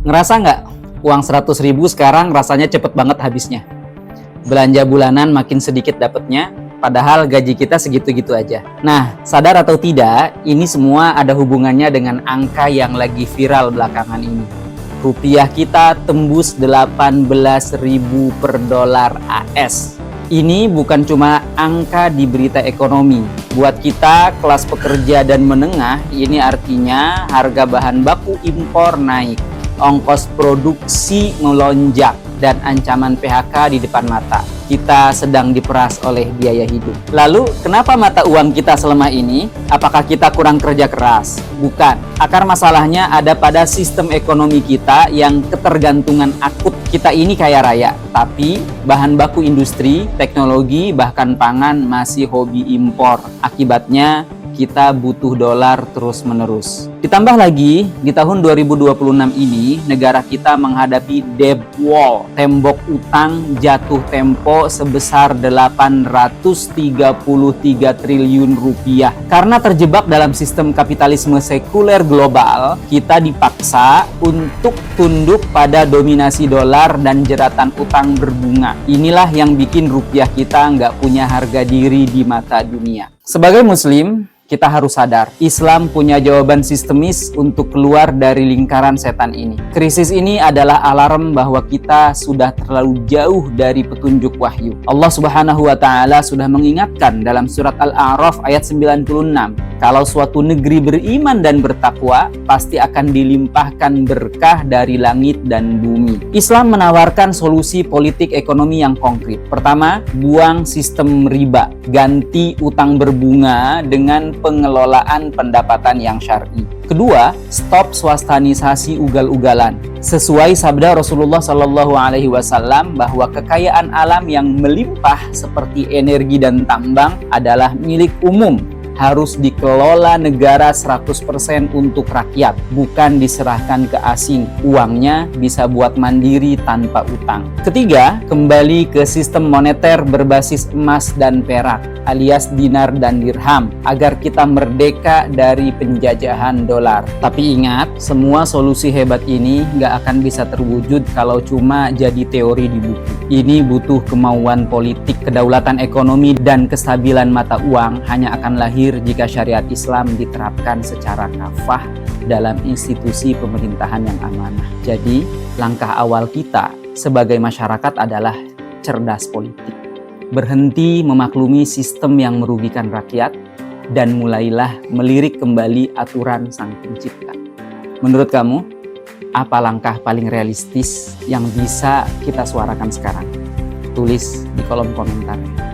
Ngerasa nggak uang 100.000 sekarang rasanya cepet banget habisnya? Belanja bulanan makin sedikit dapatnya, padahal gaji kita segitu-gitu aja. Nah, sadar atau tidak, ini semua ada hubungannya dengan angka yang lagi viral belakangan ini. Rupiah kita tembus 18.000 per dolar AS. Ini bukan cuma angka di berita ekonomi. Buat kita, kelas pekerja dan menengah, ini artinya harga bahan baku impor naik, ongkos produksi melonjak, dan ancaman PHK di depan mata. Kita sedang diperas oleh biaya hidup. Lalu, kenapa mata uang kita selemah ini? Apakah kita kurang kerja keras? Bukan. Akar masalahnya ada pada sistem ekonomi kita yang ketergantungan akut. Kita ini kaya raya, tapi bahan baku industri, teknologi, bahkan pangan masih hobi impor. Akibatnya, kita butuh dolar terus-menerus. Ditambah lagi, di tahun 2026 ini, negara kita menghadapi debt wall, tembok utang jatuh tempo sebesar 833 triliun rupiah. Karena terjebak dalam sistem kapitalisme sekuler global, kita dipaksa untuk tunduk pada dominasi dolar dan jeratan utang berbunga. Inilah yang bikin rupiah kita nggak punya harga diri di mata dunia. Sebagai Muslim, kita harus sadar, Islam punya jawaban sistemis untuk keluar dari lingkaran setan ini. Krisis ini adalah alarm bahwa kita sudah terlalu jauh dari petunjuk wahyu. Allah Subhanahu wa Ta'ala sudah mengingatkan dalam surat Al-A'raf ayat 96, kalau suatu negeri beriman dan bertakwa, pasti akan dilimpahkan berkah dari langit dan bumi. Islam menawarkan solusi politik ekonomi yang konkret. Pertama, buang sistem riba, ganti utang berbunga dengan pengelolaan pendapatan yang syar'i. Kedua, stop swastanisasi ugal-ugalan. Sesuai sabda Rasulullah SAW bahwa kekayaan alam yang melimpah seperti energi dan tambang adalah milik umum, harus dikelola negara 100% untuk rakyat, bukan diserahkan ke asing. Uangnya bisa buat mandiri tanpa utang. Ketiga, kembali ke sistem moneter berbasis emas dan perak, alias dinar dan dirham, agar kita merdeka dari penjajahan dolar. Tapi ingat, semua solusi hebat ini nggak akan bisa terwujud kalau cuma jadi teori di buku. Ini butuh kemauan politik, kedaulatan ekonomi, dan kestabilan mata uang hanya akan lahir jika syariat Islam diterapkan secara kafah dalam institusi pemerintahan yang amanah. Jadi, langkah awal kita sebagai masyarakat adalah cerdas politik. Berhenti memaklumi sistem yang merugikan rakyat dan mulailah melirik kembali aturan Sang Pencipta. Menurut kamu, apa langkah paling realistis yang bisa kita suarakan sekarang? Tulis di kolom komentar.